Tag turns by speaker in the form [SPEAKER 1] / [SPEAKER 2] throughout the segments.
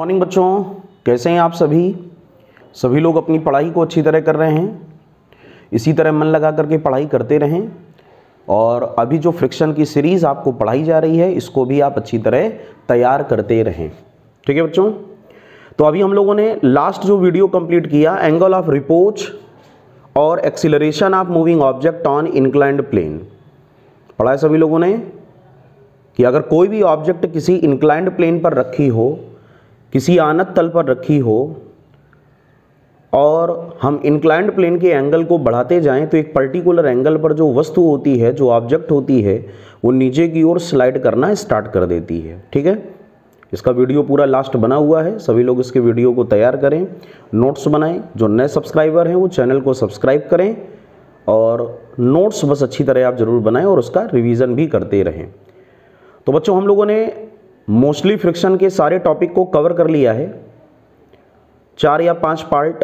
[SPEAKER 1] Morning बच्चों, कैसे हैं आप सभी लोग अपनी पढ़ाई को अच्छी तरह कर रहे हैं। इसी तरह मन लगा करके पढ़ाई करते रहें और अभी जो फ्रिक्शन की सीरीज़ आपको पढ़ाई जा रही है इसको भी आप अच्छी तरह तैयार करते रहें। ठीक है बच्चों, तो अभी हम लोगों ने लास्ट जो वीडियो कंप्लीट किया, एंगल ऑफ रिपोर्च और acceleration of moving object on inclined plane, पढ़ा है सभी लोगों ने कि अगर कोई भी ऑब्जेक्ट किसी इंक्लाइंड प्लेन पर रखी हो, किसी आनत तल पर रखी हो और हम इंक्लाइंड प्लेन के एंगल को बढ़ाते जाएं तो एक पर्टिकुलर एंगल पर जो वस्तु होती है, जो ऑब्जेक्ट होती है, वो नीचे की ओर स्लाइड करना स्टार्ट कर देती है। ठीक है, इसका वीडियो पूरा लास्ट बना हुआ है, सभी लोग इसके वीडियो को तैयार करें, नोट्स बनाएं। जो नए सब्सक्राइबर हैं वो चैनल को सब्सक्राइब करें और नोट्स बस अच्छी तरह आप ज़रूर बनाएं और उसका रिवीजन भी करते रहें। तो बच्चों, हम लोगों ने मोस्टली फ्रिक्शन के सारे टॉपिक को कवर कर लिया है। 4 या 5 पार्ट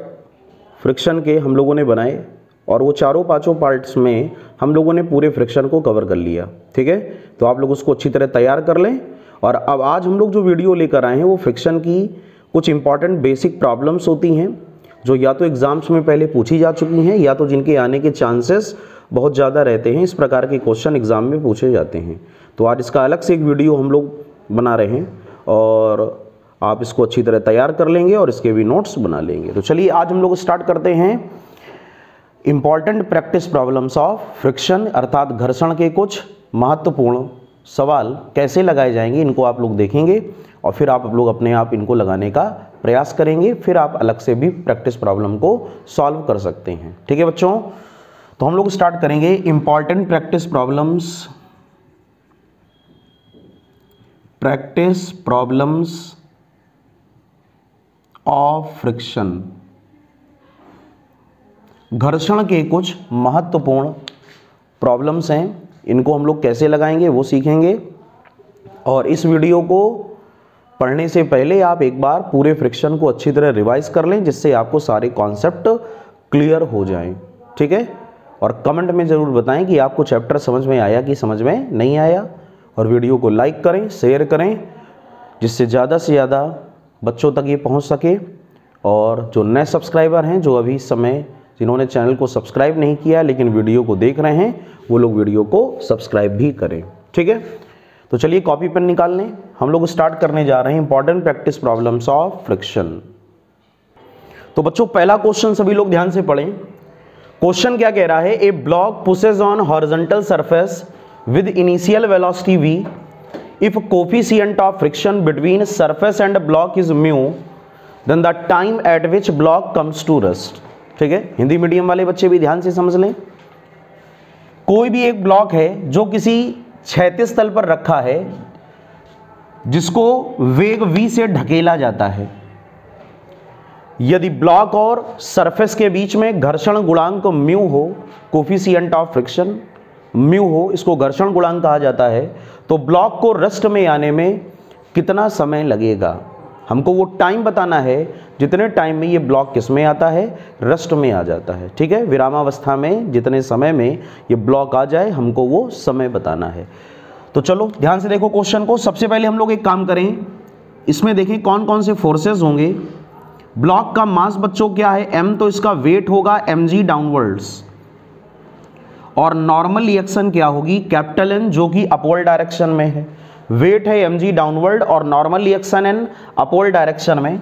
[SPEAKER 1] फ्रिक्शन के हम लोगों ने बनाए और वो चारों पांचों पार्ट्स में हम लोगों ने पूरे फ्रिक्शन को कवर कर लिया। ठीक है, तो आप लोग उसको अच्छी तरह तैयार कर लें। और अब आज हम लोग जो वीडियो लेकर आए हैं वो फ्रिक्शन की कुछ इंपॉर्टेंट बेसिक प्रॉब्लम्स होती हैं जो या तो एग्जाम्स में पहले पूछी जा चुकी हैं या तो जिनके आने के चांसेस बहुत ज़्यादा रहते हैं। इस प्रकार के क्वेश्चन एग्जाम में पूछे जाते हैं। तो आज इसका अलग से एक वीडियो हम लोग बना रहे हैं और आप इसको अच्छी तरह तैयार कर लेंगे और इसके भी नोट्स बना लेंगे। तो चलिए आज हम लोग स्टार्ट करते हैं important practice problems of friction, अर्थात घर्षण के कुछ महत्वपूर्ण सवाल कैसे लगाए जाएंगे इनको आप लोग देखेंगे और फिर आप लोग अपने आप इनको लगाने का प्रयास करेंगे। फिर आप अलग से भी प्रैक्टिस प्रॉब्लम को सॉल्व कर सकते हैं। ठीक है बच्चों, तो हम लोग स्टार्ट करेंगे important practice problems of friction. घर्षण के कुछ महत्वपूर्ण प्रॉब्लम्स हैं, इनको हम लोग कैसे लगाएंगे वो सीखेंगे। और इस वीडियो को पढ़ने से पहले आप एक बार पूरे फ्रिक्शन को अच्छी तरह रिवाइज कर लें जिससे आपको सारे कॉन्सेप्ट क्लियर हो जाएं। ठीक है, और कमेंट में ज़रूर बताएं कि आपको चैप्टर समझ में आया कि समझ में नहीं आया। और वीडियो को लाइक करें, शेयर करें जिससे ज़्यादा से ज़्यादा बच्चों तक ये पहुंच सके। और जो नए सब्सक्राइबर हैं, जो अभी समय जिन्होंने चैनल को सब्सक्राइब नहीं किया लेकिन वीडियो को देख रहे हैं, वो लोग वीडियो को सब्सक्राइब भी करें। ठीक है, तो चलिए कॉपी पेन निकाल लें। हम लोग स्टार्ट करने जा रहे हैं important practice problems of friction. तो बच्चों, पहला क्वेश्चन सभी लोग ध्यान से पढ़ें। क्वेश्चन क्या कह रहा है? A block pushes on horizontal surface with initial velocity v, if coefficient of friction between surface and block is mu, then the time at which block comes to rest। ठीक है, हिंदी मीडियम वाले बच्चे भी ध्यान से समझ लें। कोई भी एक ब्लॉक है जो किसी क्षैतिज तल पर रखा है जिसको वेग v से ढकेला जाता है। यदि ब्लॉक और सरफेस के बीच में घर्षण गुणांक म्यू हो, कोफिशिएंट ऑफ फ्रिक्शन म्यू हो, इसको घर्षण गुणांक कहा जाता है, तो ब्लॉक को रेस्ट में आने में कितना समय लगेगा? हमको वो टाइम बताना है जितने टाइम में ये ब्लॉक किस में आता है, रेस्ट में आ जाता है। ठीक है, विरामावस्था में जितने समय में ये ब्लॉक आ जाए हमको वो समय बताना है। तो चलो ध्यान से देखो क्वेश्चन को। सबसे पहले हम लोग एक काम करें, इसमें देखें कौन कौन से फोर्सेस होंगे। ब्लॉक का मास बच्चों क्या है? m, तो इसका वेट होगा mg डाउनवर्ड्स। और नॉर्मल रिएक्शन क्या होगी? कैपिटल N, जो कि अपवर्ड डायरेक्शन में है। वेट है mg डाउनवर्ड और normal reaction N upward direction में।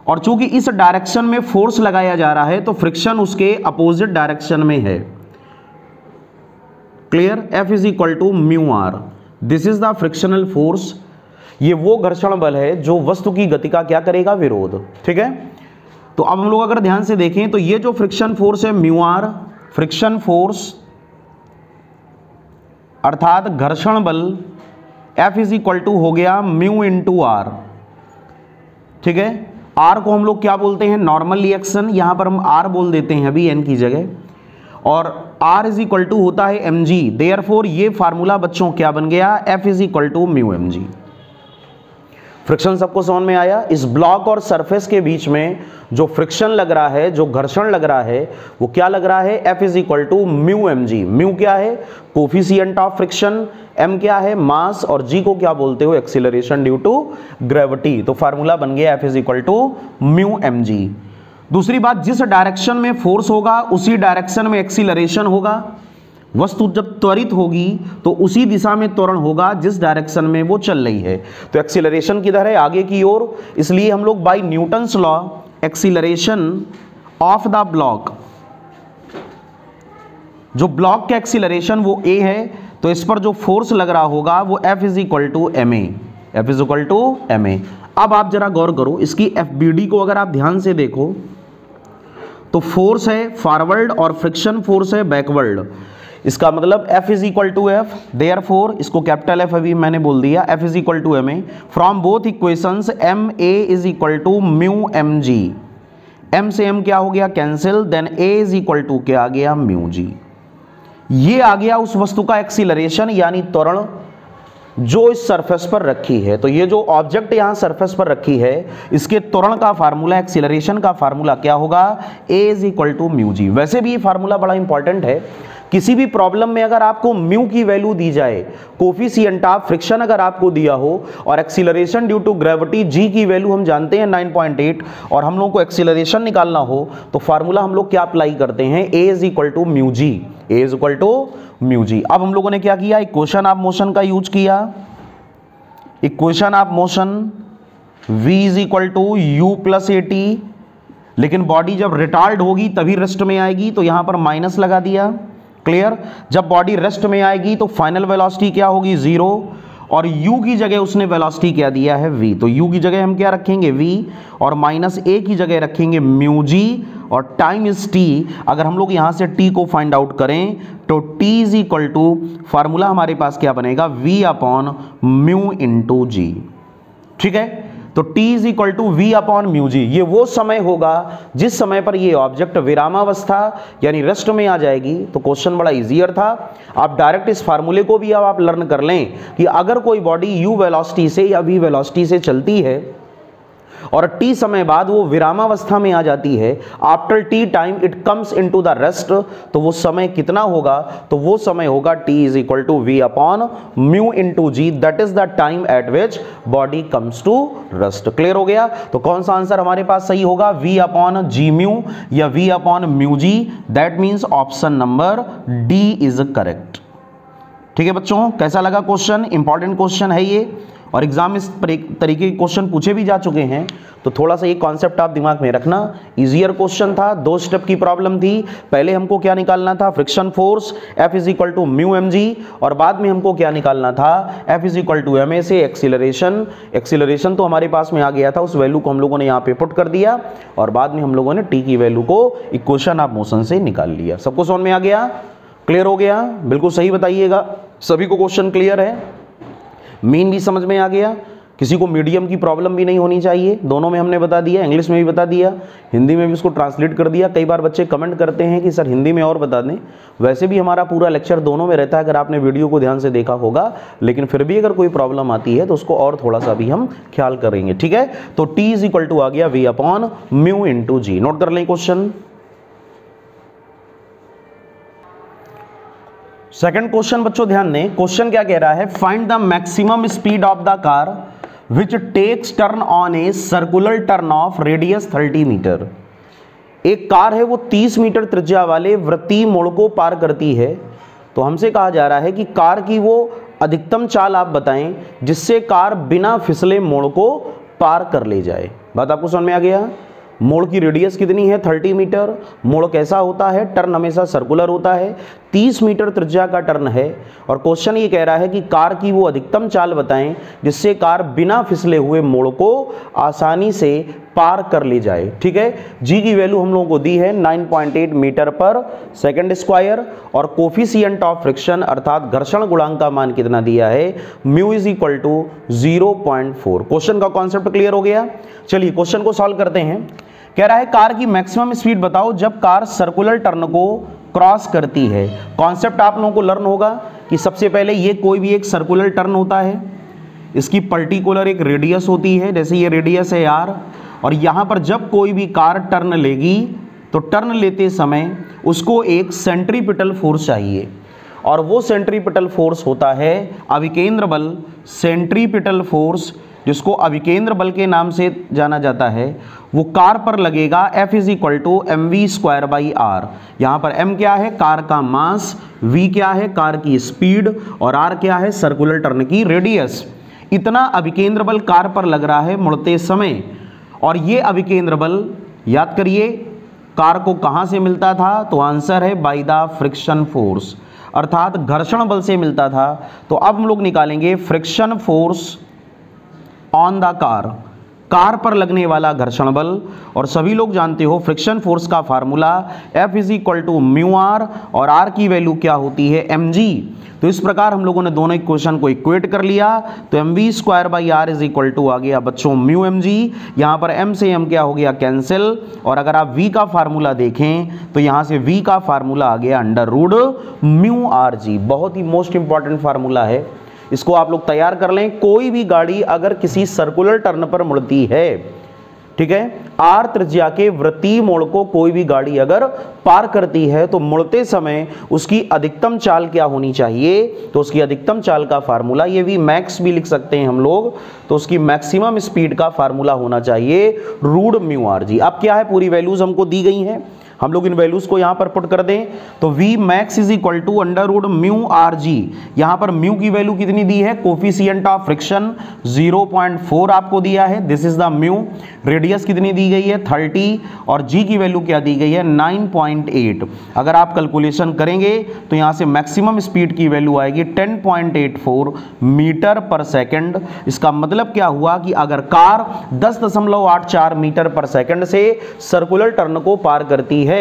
[SPEAKER 1] और चूंकि इस डायरेक्शन में फोर्स लगाया जा रहा है तो फ्रिक्शन उसके अपोजिट डायरेक्शन में है। Clear? F is equal to mu R, this is the frictional force. ये वो घर्षण बल है जो वस्तु की गति का क्या करेगा? विरोध। ठीक है, तो अब हम लोग अगर ध्यान से देखें तो ये जो फ्रिक्शन फोर्स है म्यू आर, फ्रिक्शन फोर्स अर्थात घर्षण बल F इज इक्वल टू हो गया म्यू इंटू आर। ठीक है, R को हम लोग क्या बोलते हैं? नॉर्मल रिएक्शन, यहां पर हम R बोल देते हैं अभी N की जगह। और R इज इक्वल टू होता है mg, देयरफॉर ये फार्मूला बच्चों क्या बन गया? F is equal to mu mg। Friction सबको समझ में आया। इस ब्लॉक और सरफेस के बीच में जो फ्रिक्शन लग रहा है, जो घर्षण लग रहा है, वो क्या लग रहा है, F is equal to mu M g. Mu क्या है, कोफिशिएंट ऑफ फ्रिक्शन, m क्या है, मास, और g को क्या बोलते हो, एक्सीलरेशन ड्यू टू ग्रेविटी। तो फार्मूला बन गया F is equal to mu M g. दूसरी बात, जिस डायरेक्शन में फोर्स होगा उसी डायरेक्शन में एक्सीलरेशन होगा। वस्तु जब त्वरित होगी तो उसी दिशा में त्वरण होगा जिस डायरेक्शन में वो चल रही है। तो एक्सीलरेशन किधर है, आगे की ओर, इसलिए हम लोग by Newton's law acceleration of the block, जो ब्लॉक का एक्सीलरेशन वो a है, तो इस पर जो फोर्स लग रहा होगा वो F is equal to m a, F is equal to m a. अब आप जरा गौर करो, इसकी FBD को अगर आप ध्यान से देखो तो फोर्स है फॉरवर्ड और फ्रिक्शन फोर्स है बैकवर्ड। इसका मतलब F is equal to f, therefore इसको कैपिटल F अभी मैंने बोल दिया, F is equal to m a. From both equations m a is equal to mu M g. m से m क्या हो गया, cancel, then a is equal to क्या आ गया, म्यू जी। ये आ गया उस वस्तु का एक्सीलरेशन यानी त्वरण जो इस सरफेस पर रखी है। तो ये जो ऑब्जेक्ट यहां सरफेस पर रखी है, इसके त्वरण का फार्मूला, एक्सीलरेशन का फार्मूला क्या होगा, a is equal to mu g. वैसे भी ये फार्मूला बड़ा इंपॉर्टेंट है। किसी भी प्रॉब्लम में अगर आपको म्यू की वैल्यू दी जाए, कोफिशिएंट ऑफ फ्रिक्शन अगर आपको दिया हो, और acceleration due to gravity g की वैल्यू हम जानते हैं 9.8, और हम लोगों को एक्सीलरेशन निकालना हो तो फार्मूला हम लोग क्या अप्लाई करते हैं, a is equal to mu g, a is equal to mu g. अब हम लोगों ने क्या किया, इक्वेशन ऑफ मोशन का यूज किया। Equation of motion v is equal to u plus a t, लेकिन बॉडी जब रिटार्ड होगी तभी रेस्ट में आएगी, तो यहां पर माइनस लगा दिया। क्लियर, जब बॉडी रेस्ट में आएगी तो फाइनल वेलोसिटी क्या होगी, 0, और u की जगह उसने वेलोसिटी क्या दिया है, v। तो u की जगह हम क्या रखेंगे, v, और माइनस a की जगह रखेंगे म्यू जी, और टाइम इज t। अगर हम लोग यहां से t को फाइंड आउट करें तो t is equal to, formula हमारे पास क्या बनेगा, v upon mu into g. ठीक है, तो t is equal to v upon mu g. ये वो समय होगा जिस समय पर ये ऑब्जेक्ट विरामावस्था यानी रेस्ट में आ जाएगी। तो क्वेश्चन बड़ा इजियर था। आप डायरेक्ट इस फार्मूले को भी अब आप लर्न कर लें कि अगर कोई बॉडी u वेलोसिटी से या v वेलोसिटी से चलती है और t समय बाद वो विरामावस्था में आ जाती है, after t time it comes into the rest, तो वो समय कितना होगा, तो वो समय होगा t is equal to v upon mu into ji, that is the time at which body comes to rest. Clear हो गया। तो कौन सा आंसर हमारे पास सही होगा, v अपॉन जी म्यू या v upon mu g, that means option number D is correct. ठीक है बच्चों, कैसा लगा क्वेश्चन, इंपॉर्टेंट क्वेश्चन है ये, और एग्जाम में इस तरीके के क्वेश्चन पूछे भी जा चुके हैं। तो थोड़ा सा ये कॉन्सेप्ट आप दिमाग में रखना। इजियर क्वेश्चन था, 2 स्टेप की प्रॉब्लम थी। पहले हमको क्या निकालना था, friction force F is equal to mu M g, और बाद में हमको क्या निकालना था, F is equal to m a से एक्सीलरेशन। एक्सीलरेशन तो हमारे पास में आ गया था, उस वैल्यू को हम लोगों ने यहाँ पे पुट कर दिया, और बाद में हम लोगों ने t की वैल्यू को इक्वेशन ऑफ मोशन से निकाल लिया। सबको समझ में आ गया, क्लियर हो गया, बिल्कुल सही बताइएगा। सभी को क्वेश्चन क्लियर है, मीन भी समझ में आ गया, किसी को मीडियम की प्रॉब्लम भी नहीं होनी चाहिए। दोनों में हमने बता दिया, इंग्लिश में भी बता दिया, हिंदी में भी उसको ट्रांसलेट कर दिया। कई बार बच्चे कमेंट करते हैं कि सर हिंदी में और बता दें, वैसे भी हमारा पूरा लेक्चर दोनों में रहता है, अगर आपने वीडियो को ध्यान से देखा होगा। लेकिन फिर भी अगर कोई प्रॉब्लम आती है तो उसको और थोड़ा सा भी हम ख्याल करेंगे। ठीक है, तो t इज इक्वल टू आ गया v अपॉन म्यू इंटू जी। नोट कर लें क्वेश्चन। सेकंड क्वेश्चन बच्चों ध्यान दें, क्वेश्चन क्या कह रहा है, find the maximum speed of the car which takes turn on a circular turn of radius 30 metre. एक कार है वो 30 मीटर त्रिज्या वाले वृत्तीय मोड़ को पार करती है। तो हमसे कहा जा रहा है कि कार की वो अधिकतम चाल आप बताएं जिससे कार बिना फिसले मोड़ को पार कर ले जाए। बात आपको समझ में आ गया। मोड़ की रेडियस कितनी है, 30 मीटर। मोड़ कैसा होता है, टर्न हमेशा सर्कुलर होता है, 30 मीटर त्रिज्या का टर्न है। और क्वेश्चन ये कह रहा है कि कार की वो अधिकतम चाल बताएं जिससे कार बिना फिसले हुए मोड़ को आसानी से पार कर ले जाए। ठीक है, जी की वैल्यू हम लोगों को दी है 9.8 मीटर पर सेकंड स्क्वायर, और कोफिशिएंट ऑफ फ्रिक्शन अर्थात घर्षण गुणांक का मान कितना दिया है, mu is equal to 0.4। Question का कॉन्सेप्ट क्लियर हो गया। चलिए क्वेश्चन को सॉल्व करते हैं। कह रहा है कार की मैक्सिमम स्पीड बताओ जब कार सर्कुलर टर्न को क्रॉस करती है। कॉन्सेप्ट आप लोगों को लर्न होगा कि सबसे पहले ये कोई भी एक सर्कुलर टर्न होता है, इसकी पर्टिकुलर एक रेडियस होती है, जैसे ये रेडियस है r, और यहाँ पर जब कोई भी कार टर्न लेगी तो टर्न लेते समय उसको एक सेंट्रीपिटल फोर्स चाहिए, और वो सेंट्रीपिटल फोर्स होता है अभिकेंद्र बल। सेंट्रीपिटल फोर्स, जिसको अभिकेंद्र बल के नाम से जाना जाता है, वो कार पर लगेगा F is equal to mv²/r। यहाँ पर m क्या है, कार का मास, v क्या है, कार की स्पीड, और r क्या है, सर्कुलर टर्न की रेडियस। इतना अभिकेंद्र बल कार पर लग रहा है मुड़ते समय, और ये अभिकेंद्र बल याद करिए कार को कहाँ से मिलता था, तो आंसर है बाय द फ्रिक्शन फोर्स, अर्थात घर्षण बल से मिलता था। तो अब हम लोग निकालेंगे friction force on the car पर लगने वाला घर्षण बल। और सभी लोग जानते हो फ्रिक्शन फोर्स का formula F is equal to μr, और r की वैल्यू क्या होती है, mg। तो इस प्रकार हम लोगों ने दोनों इक्वेशन को इक्वेट कर लिया, तो mv²/r इज इक्वल टू आ गया बच्चों μmg। यहाँ पर m से m क्या हो गया, कैंसिल, और अगर आप v का फार्मूला देखें तो यहाँ से v का फार्मूला आ गया √μrg। बहुत ही मोस्ट इंपॉर्टेंट फार्मूला है, इसको आप लोग तैयार कर लें। कोई भी गाड़ी अगर किसी सर्कुलर टर्न पर मुड़ती है, ठीक है, r त्रिज्या के वृत्तीय मोड़ को कोई भी गाड़ी अगर पार करती है तो मुड़ते समय उसकी अधिकतम चाल क्या होनी चाहिए, तो उसकी अधिकतम चाल का फार्मूला, ये भी मैक्स भी लिख सकते हैं हम लोग, तो उसकी मैक्सिमम स्पीड का फार्मूला होना चाहिए √μrg। अब क्या है, पूरी वैल्यूज हमको दी गई हैं, हम लोग इन वैल्यूज को यहां पर पुट कर दें, तो v max is equal to √μrg। यहां पर म्यू की वैल्यू कितनी दी है, कोफिशिएंट ऑफ फ्रिक्शन 0.4 आपको दिया है, this is the mu. Radius कितनी दी गई है, 30, और g की वैल्यू क्या दी गई है, 9.8। अगर आप कैलकुलेशन करेंगे तो यहां से मैक्सिमम स्पीड की वैल्यू आएगी 10.84 मीटर पर सेकंड। इसका मतलब क्या हुआ कि अगर कार 10.84 मीटर पर सेकंड से सर्कुलर टर्न को पार करती है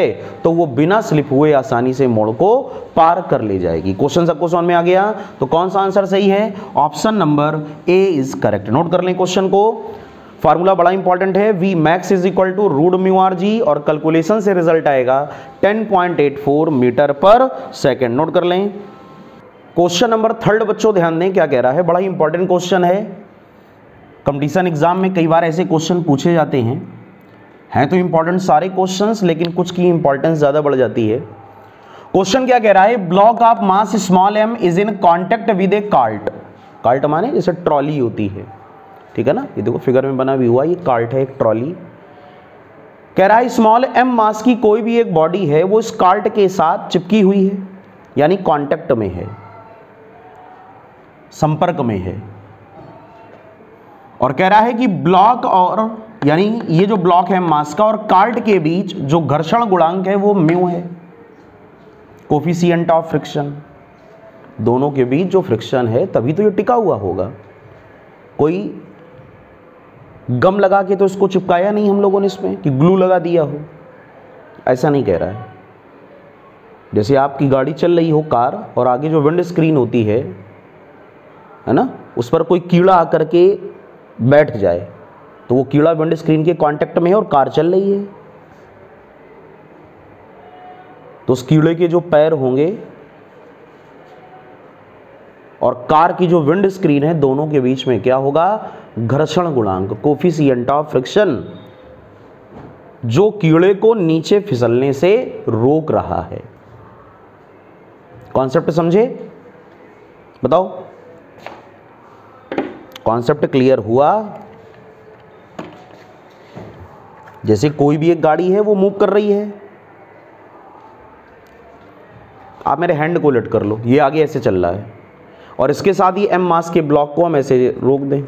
[SPEAKER 1] तो वो बिना स्लिप हुए आसानी से मोड़ को पार कर ले जाएगी। क्वेश्चन सबको समझ में आ गया, तो कौन सा आंसर सही है, option number A is correct. Note कर लें क्वेश्चन को, फार्मूला बड़ा इंपॉर्टेंट है, v max is equal to √μrg, और कैलकुलेशन से रिजल्ट आएगा 10.84 मीटर पर सेकंड। नोट कर लें। क्वेश्चन नंबर 3 बच्चों ध्यान दें क्या कह रहा है, बड़ा ही इंपॉर्टेंट क्वेश्चन है, कंपटीशन एग्जाम में कई बार ऐसे क्वेश्चन पूछे जाते हैं तो इंपॉर्टेंट सारे क्वेश्चंस, लेकिन कुछ की इंपॉर्टेंस ज्यादा बढ़ जाती है। क्वेश्चन क्या कह रहा है, block of mass small m is in contact with A cart. Cart माने जैसे ट्रॉली होती है, ठीक है ना, ये देखो फिगर में बना भी हुआ, ये कार्ट है, एक ट्रॉली। कह रहा है स्मॉल m मास की कोई भी एक बॉडी है, वो इस कार्ट के साथ चिपकी हुई है, यानी कांटेक्ट में है, संपर्क में है, और कह रहा है कि ब्लॉक और यानी ये जो ब्लॉक है मास का और कार्ट के बीच जो घर्षण गुणांक है वो म्यू है, कोफिशिएंट ऑफ फ्रिक्शन। दोनों के बीच जो फ्रिक्शन है तभी तो ये टिका हुआ होगा, कोई गम लगा के तो इसको चिपकाया नहीं हम लोगों ने इसमें कि ग्लू लगा दिया हो, ऐसा नहीं कह रहा है। जैसे आपकी गाड़ी चल रही हो कार, और आगे जो विंड स्क्रीन होती है ना, उस पर कोई कीड़ा आकर के बैठ जाए तो वो कीड़ा विंड स्क्रीन के कांटेक्ट में है और कार चल रही है, तो उस कीड़े के जो पैर होंगे और कार की जो विंड स्क्रीन है, दोनों के बीच में क्या होगा, घर्षण गुणांक, कोफिशिएंट ऑफ फ्रिक्शन, जो कीड़े को नीचे फिसलने से रोक रहा है। कॉन्सेप्ट समझे, बताओ, कॉन्सेप्ट क्लियर हुआ। जैसे कोई भी एक गाड़ी है वो मूव कर रही है, आप मेरे हैंड को उलट कर लो, ये आगे ऐसे चल रहा है, और इसके साथ ही m मास के ब्लॉक को हम ऐसे रोक दें।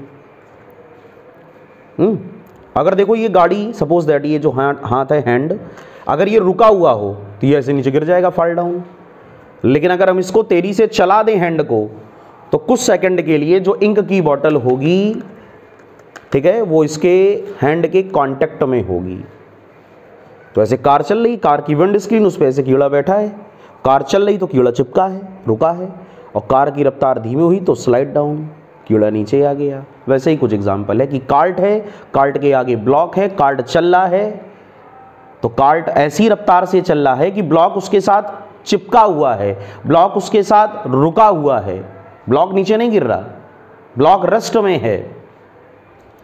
[SPEAKER 1] अगर देखो ये गाड़ी, सपोज दैट ये जो हाथ है हैंड, अगर ये रुका हुआ हो तो ये ऐसे नीचे गिर जाएगा, फॉल डाउन। लेकिन अगर हम इसको तेजी से चला दें हैंड को, तो कुछ सेकंड के लिए जो इंक की बोतल होगी, ठीक है, वो इसके हैंड के कांटेक्ट में होगी। तो ऐसे कार चल रही, कार की विंड स्क्रीन, उस पर ऐसे कीड़ा बैठा है, कार चल रही तो कीड़ा चिपका है, रुका है, और कार की रफ्तार धीमी हुई तो स्लाइड डाउन, कीड़ा नीचे आ गया। वैसे ही कुछ एग्जाम्पल है कि कार्ट है, कार्ट के आगे ब्लॉक है, कार्ट चल रहा है, तो कार्ट ऐसी रफ्तार से चल रहा है कि ब्लॉक उसके साथ चिपका हुआ है, ब्लॉक उसके साथ रुका हुआ है, ब्लॉक नीचे नहीं गिर रहा, ब्लॉक रेस्ट में है,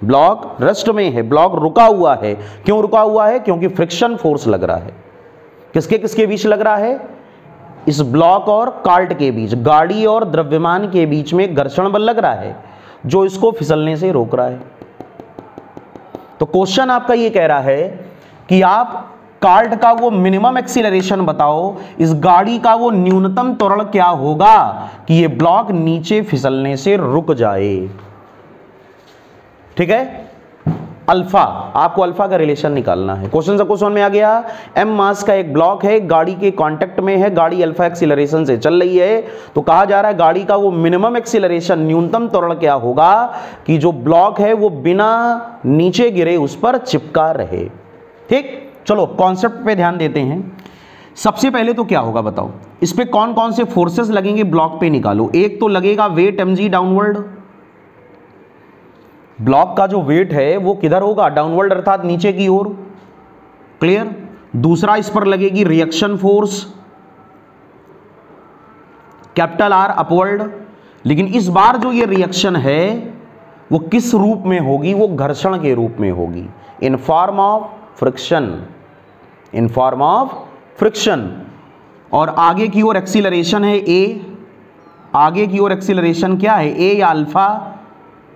[SPEAKER 1] ब्लॉक रेस्ट में है, ब्लॉक रुका हुआ है। क्यों रुका हुआ है? क्योंकि फ्रिक्शन फोर्स लग रहा है। किसके किसके बीच लग रहा है? इस ब्लॉक और कार्ट के बीच, गाड़ी और द्रव्यमान के बीच में घर्षण बल लग रहा है जो इसको फिसलने से रोक रहा है। तो क्वेश्चन आपका ये कह रहा है कि आप कार्ट का वो मिनिमम एक्सीलरेशन बताओ, इस गाड़ी का वो न्यूनतम त्वरण क्या होगा कि ये ब्लॉक नीचे फिसलने से रुक जाए। ठीक है, अल्फा, आपको अल्फा का रिलेशन निकालना है। क्वेश्चन सबको समझ में आ गया? एम मास का एक ब्लॉक है, गाड़ी के कांटेक्ट में है, गाड़ी अल्फा एक्सीलरेशन से चल रही है, तो कहा जा रहा है गाड़ी का वो मिनिमम एक्सीलरेशन, न्यूनतम त्वरण क्या होगा कि जो ब्लॉक है वो बिना नीचे गिरे उस पर चिपका रहे। ठीक, चलो कॉन्सेप्ट पे ध्यान देते हैं। सबसे पहले तो क्या होगा बताओ, इस पे कौन कौन से फोर्सेस लगेंगे ब्लॉक पे निकालो। एक तो लगेगा वेट mg डाउनवर्ड, ब्लॉक का जो वेट है वो किधर होगा? डाउनवर्ड अर्थात नीचे की ओर। क्लियर? दूसरा इस पर लगेगी reaction force capital R upward. लेकिन इस बार जो ये रिएक्शन है वो किस रूप में होगी? वो घर्षण के रूप में होगी, in form of friction, in form of friction. और आगे की ओर एक्सीलरेशन है a, आगे की ओर एक्सीलरेशन क्या है? a या अल्फा।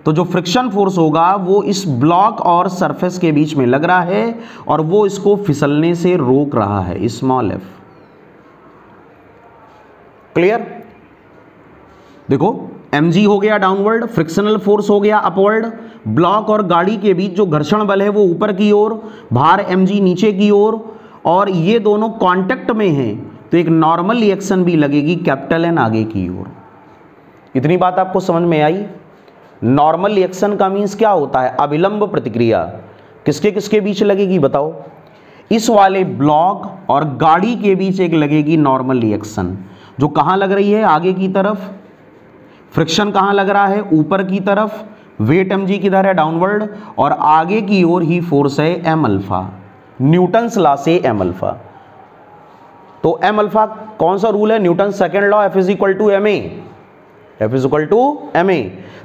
[SPEAKER 1] तो जो फ्रिक्शन फोर्स होगा वो इस ब्लॉक और सरफेस के बीच में लग रहा है और वो इसको फिसलने से रोक रहा है, स्मॉल f। क्लियर? देखो mg हो गया डाउनवर्ड, फ्रिक्शनल फोर्स हो गया अपवर्ड, ब्लॉक और गाड़ी के बीच जो घर्षण बल है वो ऊपर की ओर, भार mg नीचे की ओर, और ये दोनों कांटेक्ट में हैं तो एक नॉर्मल रिएक्शन भी लगेगी कैपिटल N आगे की ओर। इतनी बात आपको समझ में आई? नॉर्मल रिएक्शन का मीन्स क्या होता है? अभिलंब प्रतिक्रिया। किसके किसके बीच लगेगी बताओ? इस वाले ब्लॉक और गाड़ी के बीच एक लगेगी नॉर्मल रिएक्शन, जो कहां लग रही है? आगे की तरफ। फ्रिक्शन कहां लग रहा है? ऊपर की तरफ। वेट mg किधर है? डाउनवर्ड। और आगे की ओर ही फोर्स है m अल्फा, न्यूटन्स लॉ से m अल्फा। तो m अल्फा कौन सा रूल है? Newton second law, F is equal to ma, F is equal to ma।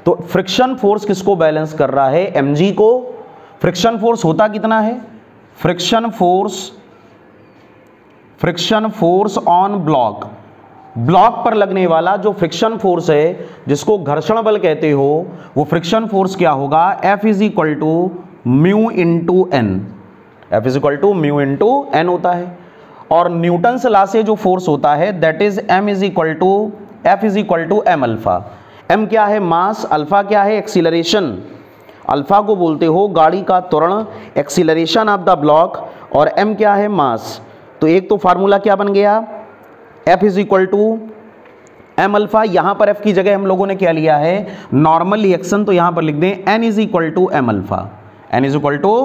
[SPEAKER 1] तो फ्रिक्शन फोर्स किसको बैलेंस कर रहा है? mg को। फ्रिक्शन फोर्स होता कितना है? Friction force on block, block पर लगने वाला जो फ्रिक्शन फोर्स है जिसको घर्षण बल कहते हो, वो फ्रिक्शन फोर्स क्या होगा? F is equal to mu into N, F is equal to mu into N होता है। और न्यूटन्स लॉ से जो फोर्स होता है that is m is equal to F is equal to m alpha. m क्या है? मास। अल्फा क्या है? एक्सीलरेशन। अल्फा को बोलते हो गाड़ी का त्वरण, एक्सीलरेशन ऑफ द ब्लॉक, और m क्या है? मास। तो एक तो फार्मूला क्या बन गया? F is equal to m alpha. यहां पर F की जगह हम लोगों ने क्या लिया है? Normal reaction. तो यहां पर लिख दें n is equal to m alpha, n is equal to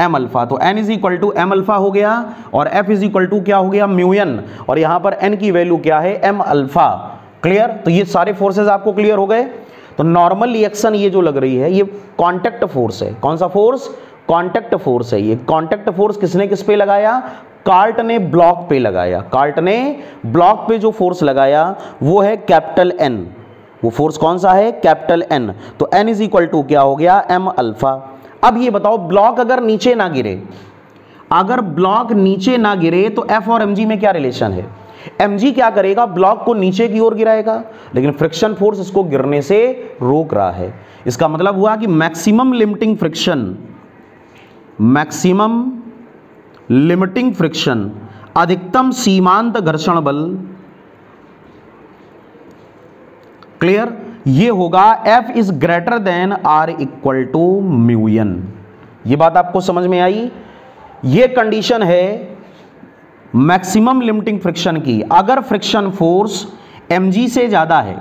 [SPEAKER 1] m alpha. तो n is equal to m alpha हो गया और F इज इक्वल टू क्या हो गया? Mu n। और यहां पर n की वैल्यू क्या है? m alpha. क्लियर? तो ये सारे फोर्सेस आपको क्लियर हो गए। तो नॉर्मल रिएक्शन ये जो लग रही है ये कांटेक्ट फोर्स है। कौन सा फोर्स? कांटेक्ट फोर्स है। ये कांटेक्ट फोर्स किसने किस पे लगाया? कार्ट ने ब्लॉक पे लगाया। कार्ट ने ब्लॉक पे जो फोर्स लगाया वो है कैपिटल N। वो फोर्स कौन सा है? Capital N। तो N इज इक्वल टू क्या हो गया? m alpha. अब ये बताओ ब्लॉक अगर नीचे ना गिरे, अगर ब्लॉक नीचे ना गिरे तो F और mg में क्या रिलेशन है? mg क्या करेगा? ब्लॉक को नीचे की ओर गिराएगा, लेकिन फ्रिक्शन फोर्स इसको गिरने से रोक रहा है। इसका मतलब हुआ कि maximum limiting friction, maximum limiting friction, अधिकतम सीमांत घर्षण बल, क्लियर, ये होगा F is greater than R equal to mu n। ये बात आपको समझ में आई? ये कंडीशन है मैक्सिमम लिमिटिंग फ्रिक्शन की। अगर फ्रिक्शन फोर्स mg से ज्यादा है,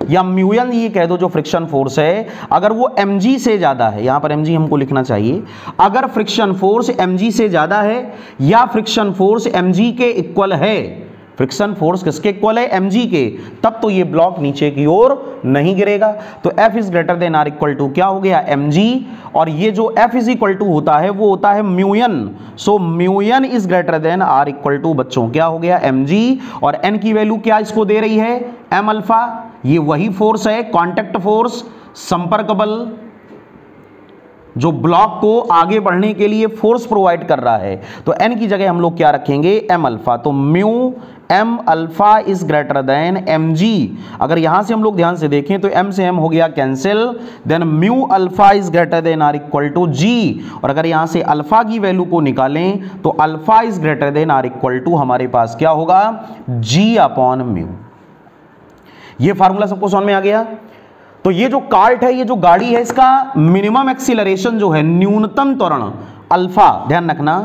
[SPEAKER 1] या म्यू n ये कह दो जो फ्रिक्शन फोर्स है, अगर वो mg से ज्यादा है, यहां पर mg हमको लिखना चाहिए, अगर फ्रिक्शन फोर्स mg से ज्यादा है या फ्रिक्शन फोर्स mg के इक्वल है, फ्रिक्शन फोर्स किसके इक्वल है? mg के, तब तो ये ब्लॉक नीचे की ओर नहीं गिरेगा। तो F is greater than R equal to क्या हो गया? mg। और ये जो F इज इक्वल टू होता है वो होता है mu n। So mu n is greater than R equal to बच्चों क्या हो गया? mg। और n की वैल्यू क्या इसको दे रही है? m alpha. ये वही फोर्स है कांटेक्ट फोर्स संपर्क बल जो ब्लॉक को आगे बढ़ने के लिए फोर्स प्रोवाइड कर रहा है, तो n की जगह हम लोग क्या रखेंगे, m अल्फा। तो mu m alpha is greater then mg। अगर यहां से हम लोग ध्यान से देखें तो m से m हो गया cancel, then mu alpha is greater than R equal to g। और अगर यहां से अल्फा की वैल्यू को निकालें तो alpha is greater than R equal to हमारे पास क्या होगा, g अपॉन म्यू। ये फार्मूला सबको समझ में आ गया। तो ये जो कार्ट है, ये जो गाड़ी है, इसका मिनिमम एक्सीलरेशन जो है, न्यूनतम त्वरण अल्फा, ध्यान रखना,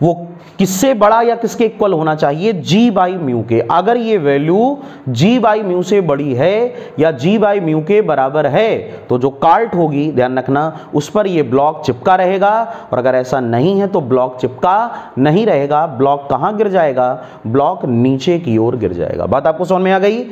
[SPEAKER 1] वो किससे बड़ा या किसके इक्वल होना चाहिए, जी बाई म्यू के। अगर ये वैल्यू जी बाई म्यू से बड़ी है या जी बाई म्यू के बराबर है तो जो कार्ट होगी, ध्यान रखना, उस पर ये ब्लॉक चिपका रहेगा। और अगर ऐसा नहीं है तो ब्लॉक चिपका नहीं रहेगा, ब्लॉक कहां गिर जाएगा, ब्लॉक नीचे की ओर गिर जाएगा। बात आपको समझ में आ गई?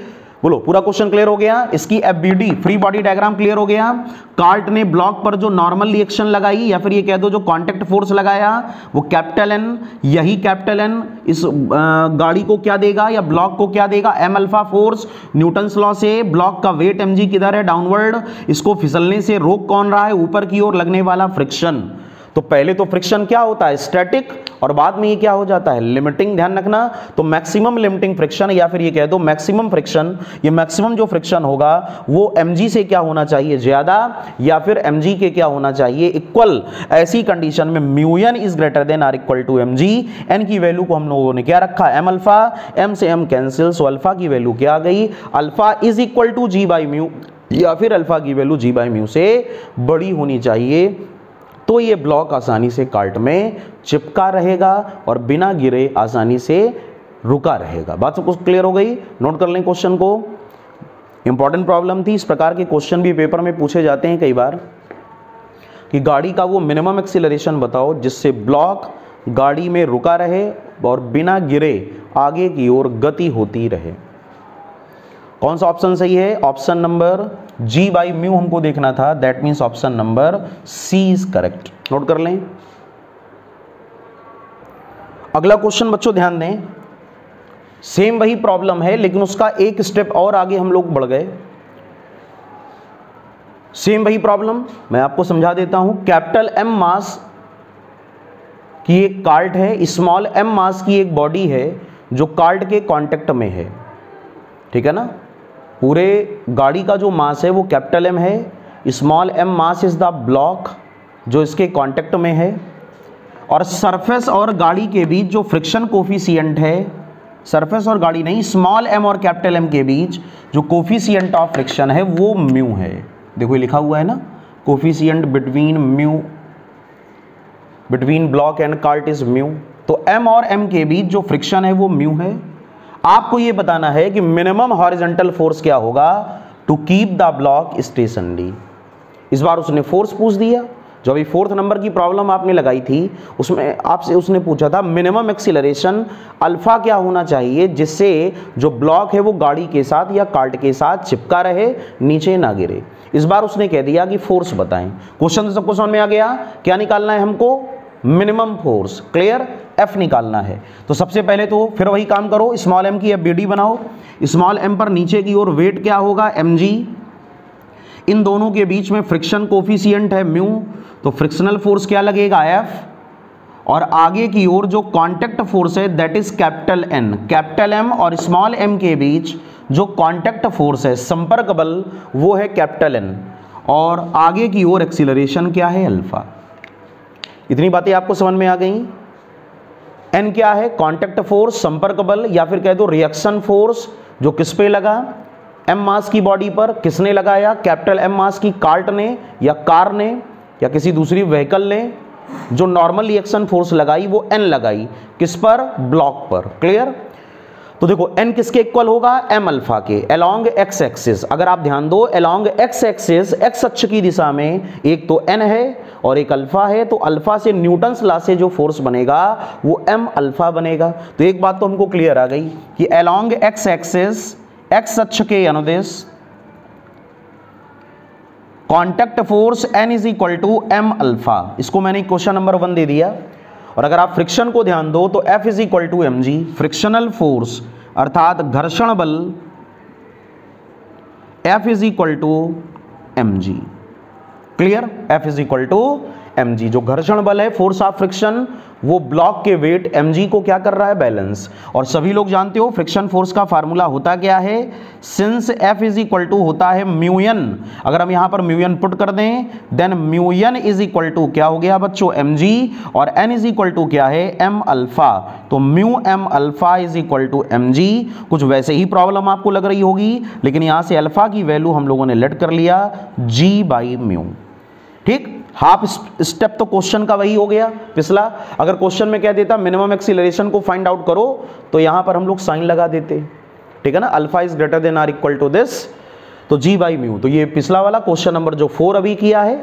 [SPEAKER 1] बोलो, पूरा क्वेश्चन क्लियर हो गया? इसकी FBD free body diagram clear हो गया। कार्ट ने ब्लॉक पर जो नॉर्मल रिएक्शन लगाई या फिर ये कह दो जो कांटेक्ट फोर्स लगाया वो कैपिटल एन, यही कैपिटल एन इस गाड़ी को क्या देगा या ब्लॉक को क्या देगा, M alpha force. Newton's law से ब्लॉक का वेट एमजी किधर है, डाउनवर्ड, इसको फिसलने से रोक कौन रहा है, ऊपर की ओर लगने वाला फ्रिक्शन। तो पहले तो फ्रिक्शन क्या होता है, स्टैटिक, और बाद में ये क्या हो जाता है, लिमिटिंग। ध्यान रखना, तो मैक्सिमम लिमिटिंग फ्रिक्शन या फिर ये कह दो मैक्सिमम फ्रिक्शन, ये मैक्सिमम जो फ्रिक्शन होगा वो mg से क्या होना चाहिए, ज्यादा, या फिर mg के क्या होना चाहिए, इक्वल। ऐसी कंडीशन में mu N is greater than R equal to mg। n की वैल्यू को हम लोगों ने क्या रखा, m अल्फा, m से m कैंसिल, सो अल्फा की वैल्यू क्या आ गई, alpha is equal to g by mu, या फिर अल्फा की वैल्यू g बाई म्यू से बड़ी होनी चाहिए। तो ये ब्लॉक आसानी से कार्ट में चिपका रहेगा और बिना गिरे आसानी से रुका रहेगा। बात सब कुछ क्लियर हो गई? नोट कर लें क्वेश्चन को, इंपॉर्टेंट प्रॉब्लम थी। इस प्रकार के क्वेश्चन भी पेपर में पूछे जाते हैं कई बार कि गाड़ी का वो मिनिमम एक्सीलरेशन बताओ जिससे ब्लॉक गाड़ी में रुका रहे और बिना गिरे आगे की ओर गति होती रहे। कौन सा ऑप्शन सही है? Option number G by mu हमको देखना था, that means option number C is correct. Note कर लें। अगला क्वेश्चन बच्चों ध्यान दें, सेम वही प्रॉब्लम है लेकिन उसका एक स्टेप और आगे हम लोग बढ़ गए। सेम वही प्रॉब्लम मैं आपको समझा देता हूं। कैपिटल एम मास की एक कार्ट है, स्मॉल एम मास की एक बॉडी है जो कार्ट के कांटेक्ट में है, ठीक है ना। पूरे गाड़ी का जो मास है वो कैपिटल एम है, small M mass is the block जो इसके कांटेक्ट में है, और सरफेस और गाड़ी के बीच जो फ्रिक्शन कोफिशिएंट है, सरफेस और गाड़ी नहीं, स्मॉल एम और कैपिटल एम के बीच जो कोफिशिएंट ऑफ फ्रिक्शन है वो म्यू है। देखो ये लिखा हुआ है ना, coefficient between mu, between block and cart is mu. तो एम और एम के बीच जो फ्रिक्शन है वो म्यू है। आपको ये बताना है कि मिनिमम हॉरिजॉन्टल फोर्स क्या होगा to keep the block stationary. इस बार उसने फोर्स पूछ दिया। जो अभी 4th नंबर की प्रॉब्लम आपने लगाई थी उसमें आपसे उसने पूछा था मिनिमम एक्सीलरेशन अल्फा क्या होना चाहिए जिससे जो ब्लॉक है वो गाड़ी के साथ या कार्ट के साथ चिपका रहे, नीचे ना गिरे। इस बार उसने कह दिया कि फोर्स बताएं। क्वेश्चन तो सबको समझ में आ गया। क्या निकालना है हमको? Minimum force. क्लियर? एफ निकालना है। तो सबसे पहले तो फिर वही काम करो, स्मॉल एम की एफबीडी बनाओ। स्मॉल एम पर नीचे की ओर वेट क्या होगा, mg। इन दोनों के बीच में फ्रिक्शन कोफिशिएंट है म्यू, तो फ्रिक्शनल फोर्स क्या लगेगा, एफ। और आगे की ओर जो कांटेक्ट फोर्स है that is capital N. Capital M और स्मॉल एम के बीच जो कांटेक्ट फोर्स है, संपर्क बल, वो है कैपिटल एन। और आगे की ओर एक्सीलरेशन क्या है, अल्फा। इतनी बातें आपको समझ में आ गई। एन क्या है, कांटेक्ट फोर्स, संपर्क बल, या फिर कह दो रिएक्शन फोर्स, जो किस पे लगा, एम मास की बॉडी पर। किसने लगाया, कैपिटल एम मास की कार्ट ने या कार ने या किसी दूसरी व्हीकल ने। जो नॉर्मल रिएक्शन फोर्स लगाई वो एन लगाई, किस पर, ब्लॉक पर। क्लियर? तो देखो एन किसके इक्वल होगा, एम अल्फा के, अलोंग एक्स एक्सिस। अगर आप ध्यान दो, अलोंग एक्स एक्सिस, एक्स अक्ष की दिशा में एक तो एन है और एक अल्फा है, तो अल्फा से न्यूटन्स लॉ से जो फोर्स बनेगा वो एम अल्फा बनेगा। तो एक बात तो हमको क्लियर आ गई कि अलोंग एक्स एक्सिस, एक्स अक्ष के अनुदिश contact force N is equal to M alpha. इसको मैंने क्वेश्चन नंबर 1 दे दिया। और अगर आप फ्रिक्शन को ध्यान दो तो F is equal to M G, frictional force अर्थात घर्षण बल F is equal to mg। Clear? F is equal to mg। जो घर्षण बल है, फोर्स ऑफ फ्रिक्शन, वो ब्लॉक के वेट mg को क्या कर रहा है? बैलेंस। और सभी लोग जानते हो फ्रिक्शन फोर्स का फार्मूला होता क्या है? Since F is equal to होता है म्यू एन, अगर हम यहां पर म्यू एन पुट कर दें then mu N is equal to क्या हो गया बच्चों? mg, और n इज इक्वल टू क्या है? m alpha. तो mu m alpha is equal to mg। कुछ वैसे ही प्रॉब्लम आपको लग रही होगी, लेकिन यहां से अल्फा की वैल्यू हम लोगों ने लेट कर लिया g बाई म्यू। ठीक, हाफ स्टेप तो क्वेश्चन का वही हो गया पिछला। अगर क्वेश्चन में कह देता मिनिमम एक्सीलरेशन को फाइंड आउट करो, तो यहां पर हम लोग साइन लगा देते, ठीक है ना? Alpha is greater than R equal to this, तो जी बाई म्यू। तो ये पिछला वाला क्वेश्चन नंबर जो 4 अभी किया है,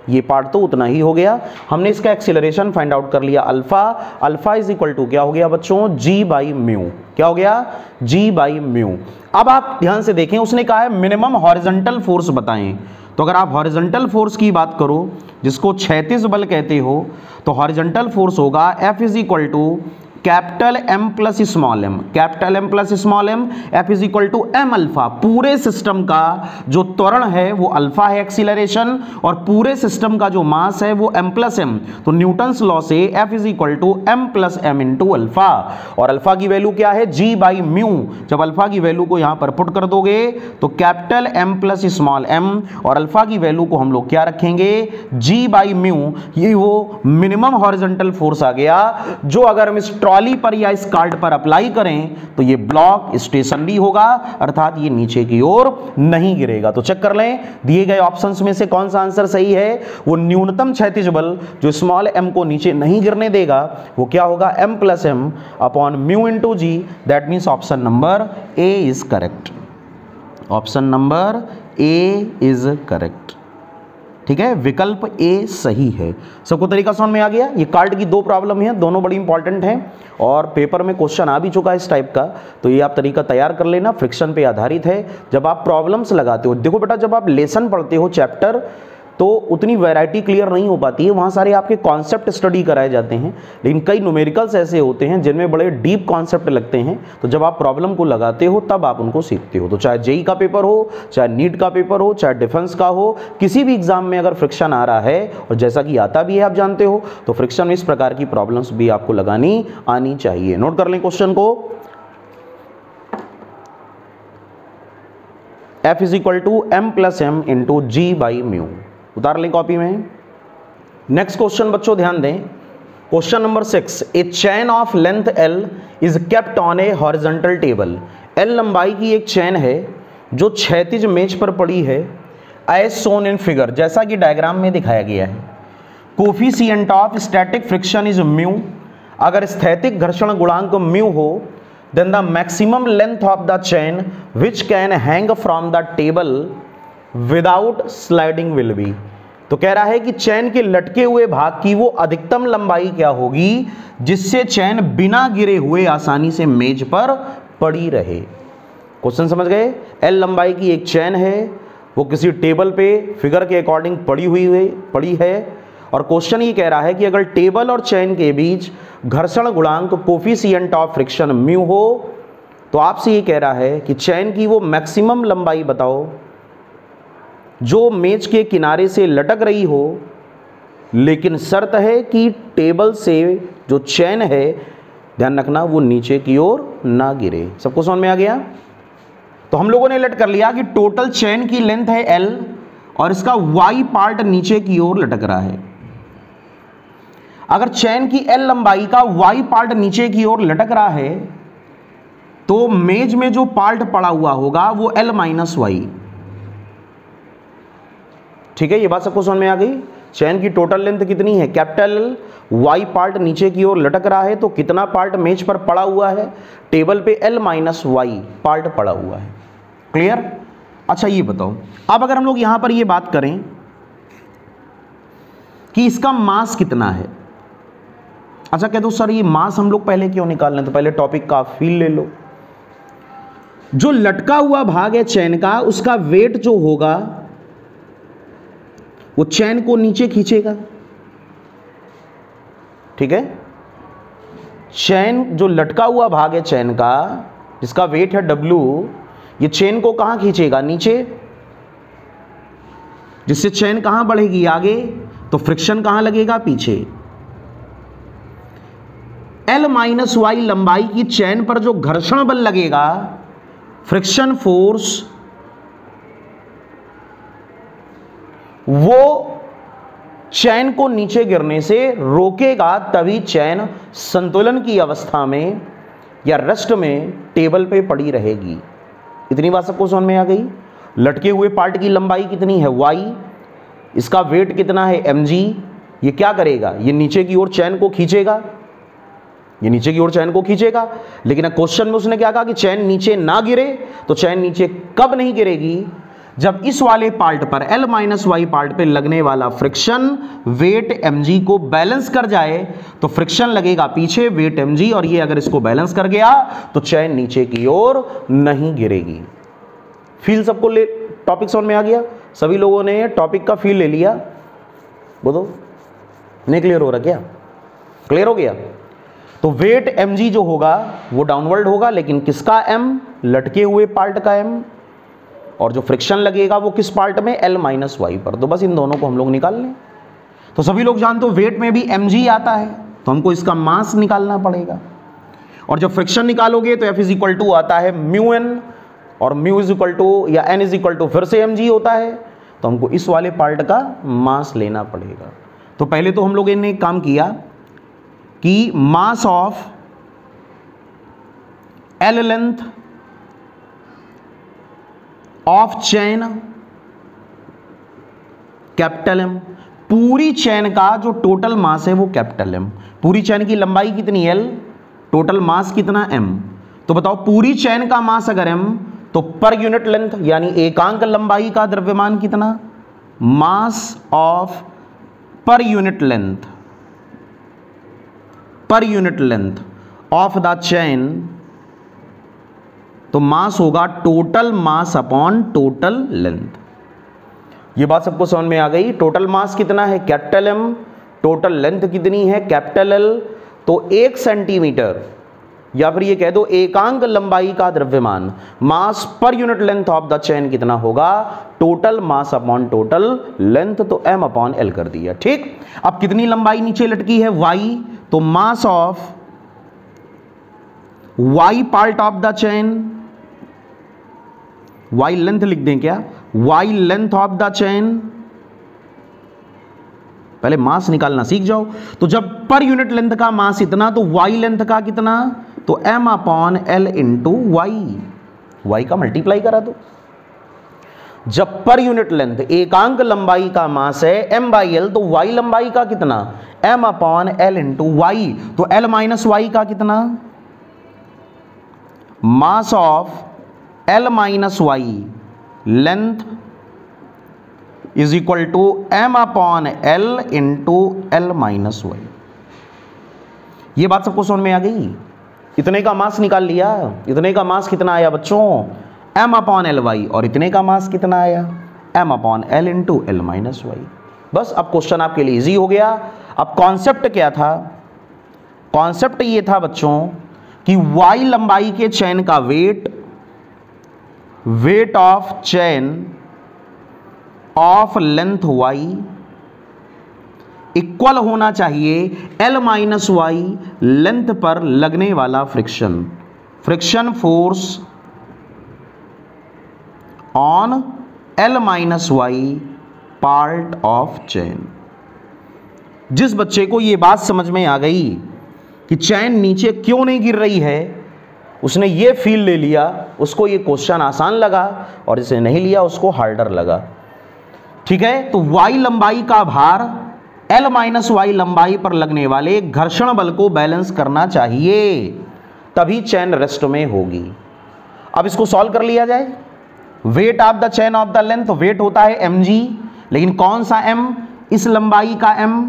[SPEAKER 1] ये पार्ट तो उतना ही हो गया। हमने इसका एक्सीलरेशन फाइंड आउट कर लिया alpha. Alpha is equal to क्या हो गया बच्चों? G by mu. क्या हो गया? G by mu. अब आप ध्यान से देखें, उसने कहा है मिनिमम हॉरिजॉन्टल फोर्स बताएं। तो अगर आप हॉरिजॉन्टल फोर्स की बात करो, जिसको क्षैतिज बल कहते हो, तो हॉरिजॉन्टल फोर्स होगा F is equal to capital M plus small m, capital M plus small m, F is equal to m alpha. पूरे सिस्टम का जो त्वरण है वो अल्फा है एक्सीलरेशन, और पूरे सिस्टम का जो मास है वो m प्लस m। तो न्यूटन्स लॉ से F is equal to m plus m into alpha, और अल्फा की वैल्यू क्या है? g by mu. जब अल्फा की वैल्यू को यहां पर पुट कर दोगे तो capital M plus small m, और अल्फा की वैल्यू को हम लोग क्या रखेंगे? g by mu. ये वो मिनिमम हॉरिजॉन्टल फोर्स आ गया, जो अगर हम इस ट्रॉली पर या इस कार्ड पर अप्लाई करें तो ये ब्लॉक स्टेशनरी होगा, अर्थात ये नीचे की ओर नहीं गिरेगा। तो चेक कर लें दिए गए ऑप्शंस में से कौन सा आंसर सही है। वो न्यूनतम क्षैतिज बल जो स्मॉल m को नीचे नहीं गिरने देगा, वो क्या होगा? m plus m upon mu into ji. That means option number A is correct. Option number A is correct. ठीक है, विकल्प ए सही है। सबको तरीका समझ में आ गया? ये कार्ड की 2 प्रॉब्लम है, दोनों बड़ी इंपॉर्टेंट हैं, और पेपर में क्वेश्चन आ भी चुका है इस टाइप का। तो ये आप तरीका तैयार कर लेना, फ्रिक्शन पे आधारित है। जब आप प्रॉब्लम्स लगाते हो, देखो बेटा, जब आप लेसन पढ़ते हो चैप्टर, तो उतनी वैरायटी क्लियर नहीं हो पाती है, वहाँ सारे आपके कॉन्सेप्ट स्टडी कराए जाते हैं, लेकिन कई न्यूमेरिकल्स ऐसे होते हैं जिनमें बड़े डीप कॉन्सेप्ट लगते हैं। तो जब आप प्रॉब्लम को लगाते हो तब आप उनको सीखते हो। तो चाहे जेई का पेपर हो, चाहे नीट का पेपर हो, चाहे डिफेंस का हो, किसी भी एग्जाम में अगर फ्रिक्शन आ रहा है, और जैसा कि आता भी है आप जानते हो, तो फ्रिक्शन में इस प्रकार की प्रॉब्लम्स भी आपको लगानी आनी चाहिए। नोट कर लें क्वेश्चन को। F is equal to m plus m into G by mu. उतार लें कॉपी में। नेक्स्ट क्वेश्चन बच्चों ध्यान दें, question number 6। A chain of length L is kept on a horizontal table. L लंबाई की एक चैन है जो क्षैतिज मेज पर पड़ी है, एज शोन इन फिगर, जैसा कि डायग्राम में दिखाया गया है। Coefficient of static friction is mu. अगर स्थैतिक घर्षण गुणांक म्यू हो, then the maximum length of the chain which can hang from the table without sliding will be. तो कह रहा है कि चैन के लटके हुए भाग की वो अधिकतम लंबाई क्या होगी जिससे चैन बिना गिरे हुए आसानी से मेज पर पड़ी रहे। क्वेश्चन समझ गए? एल लंबाई की एक चैन है, वो किसी टेबल पे फिगर के अकॉर्डिंग पड़ी है, और क्वेश्चन ये कह रहा है कि अगर टेबल और चैन के बीच घर्षण गुणांक कोफिशिएंट ऑफ फ्रिक्शन म्यू हो, तो आपसे ये कह रहा है कि चैन की वो मैक्सिमम लंबाई बताओ जो मेज के किनारे से लटक रही हो, लेकिन शर्त है कि टेबल से जो चैन है, ध्यान रखना, वो नीचे की ओर ना गिरे। सबको समझ में आ गया? तो हम लोगों ने लेट कर लिया कि टोटल चैन की लेंथ है L, और इसका Y पार्ट नीचे की ओर लटक रहा है। अगर चैन की L लंबाई का Y पार्ट नीचे की ओर लटक रहा है, तो मेज में जो पार्ट पड़ा हुआ होगा वो L माइनस Y। ठीक है, ये बात सबको समझ में आ गई? चैन की टोटल लेंथ कितनी है? कैपिटल Y पार्ट नीचे की ओर लटक रहा है, तो कितना पार्ट मेज पर पड़ा हुआ है? टेबल पे L माइनस Y पार्ट पड़ा हुआ है। क्लियर? अच्छा ये बताओ, अब अगर हम लोग यहां पर ये बात करें कि इसका मास कितना है। अच्छा कहते हो सर ये मास हम लोग पहले क्यों निकाल लें? तो पहले टॉपिक का फील ले लो। जो लटका हुआ भाग है चैन का, उसका वेट जो होगा वो चैन को नीचे खींचेगा। ठीक है, चैन जो लटका हुआ भाग है चैन का, जिसका वेट है W, ये चेन को कहां खींचेगा? नीचे। जिससे चेन कहां बढ़ेगी? आगे। तो फ्रिक्शन कहां लगेगा? पीछे। L माइनस वाई लंबाई की चेन पर जो घर्षण बल लगेगा, फ्रिक्शन फोर्स, वो चैन को नीचे गिरने से रोकेगा, तभी चैन संतुलन की अवस्था में या रेस्ट में टेबल पे पड़ी रहेगी। इतनी बात सबको समझ में आ गई? लटके हुए पार्ट की लंबाई कितनी है? y, इसका वेट कितना है? mg। ये क्या करेगा? ये नीचे की ओर चैन को खींचेगा, ये नीचे की ओर चैन को खींचेगा। लेकिन क्वेश्चन में उसने क्या कहा कि चैन नीचे ना गिरे। तो चैन नीचे कब नहीं गिरेगी? जब इस वाले पार्ट पर L माइनस वाई पार्ट पे लगने वाला फ्रिक्शन वेट mg को बैलेंस कर जाए। तो फ्रिक्शन लगेगा पीछे, वेट mg, और ये अगर इसको बैलेंस कर गया तो चैन नीचे की ओर नहीं गिरेगी। फील सबको ले, टॉपिक समझ में आ गया? सभी लोगों ने टॉपिक का फील ले लिया? बोलो, नहीं क्लियर हो रहा क्या? क्लियर हो गया? तो वेट mg जो होगा वो डाउनवर्ड होगा, लेकिन किसका m? लटके हुए पार्ट का m। और जो फ्रिक्शन लगेगा वो किस पार्ट में? L माइनस वाई पर। तो बस इन दोनों को हम लोग निकाल लें। तो सभी लोग जानते हो वेट में भी mg आता है, तो हमको इसका मास निकालना पड़ेगा। और जब फ्रिक्शन निकालोगे तो F इज इक्वल टू आता है म्यू एन, और म्यू इज इक्वल टू या n इज इक्वल टू फिर से mg होता है। तो हमको इस वाले पार्ट का मास लेना पड़ेगा। तो पहले तो हम लोग ने एक काम किया कि मास of L length of chain capital M। पूरी चैन का जो टोटल मास है वो कैपिटल M। पूरी चैन की लंबाई कितनी L, टोटल मास कितना M। तो बताओ पूरी चैन का मास अगर M, तो पर यूनिट लेंथ यानी एकांक लंबाई का द्रव्यमान कितना? Mass of per unit length, per unit length of the chain, तो मास होगा total mass upon total length. ये बात सबको समझ में आ गई? टोटल मास कितना है? Capital M। टोटल लेंथ कितनी है? Capital L। तो 1 सेंटीमीटर, या फिर ये कह दो एकांक लंबाई का द्रव्यमान, mass per unit length of the chain कितना होगा? Total mass upon total length, तो M अपॉन L कर दिया। ठीक। अब कितनी लंबाई नीचे लटकी है? y। तो mass of y part of the chain, y length लिख दें क्या? y लेंथ ऑफ द चैन। पहले मास निकालना सीख जाओ। तो जब पर यूनिट लेंथ का मास इतना, तो y लेंथ का कितना? तो m upon L into y का मल्टीप्लाई करा दो। जब पर यूनिट लेंथ एकांक लंबाई का मास है m बाई L, तो y लंबाई का कितना? m upon L into y। तो L माइनस y का कितना? Mass of L minus Y length is equal to M upon L into L minus Y. ये बात सबको समझ में आ गई? इतने का मास निकाल लिया। इतने का मास कितना आया बच्चों? M upon L Y. और इतने का मास कितना आया? M upon L into L minus Y. बस अब क्वेश्चन आपके लिए इजी हो गया। अब कॉन्सेप्ट क्या था? कॉन्सेप्ट ये था बच्चों कि y लंबाई के चैन का weight, weight of chain of length y equal होना चाहिए L माइनस वाई लेंथ पर लगने वाला friction, friction force on L minus y part of chain. जिस बच्चे को यह बात समझ में आ गई कि चैन नीचे क्यों नहीं गिर रही है, उसने ये फील ले लिया, उसको ये क्वेश्चन आसान लगा, और जिसे नहीं लिया उसको हार्डर लगा। ठीक है। तो y लंबाई का भार L माइनस वाई लंबाई पर लगने वाले घर्षण बल को बैलेंस करना चाहिए, तभी चैन रेस्ट में होगी। अब इसको सॉल्व कर लिया जाए। Weight of the chain of the length, weight होता है mg, लेकिन कौन सा m? इस लंबाई का m,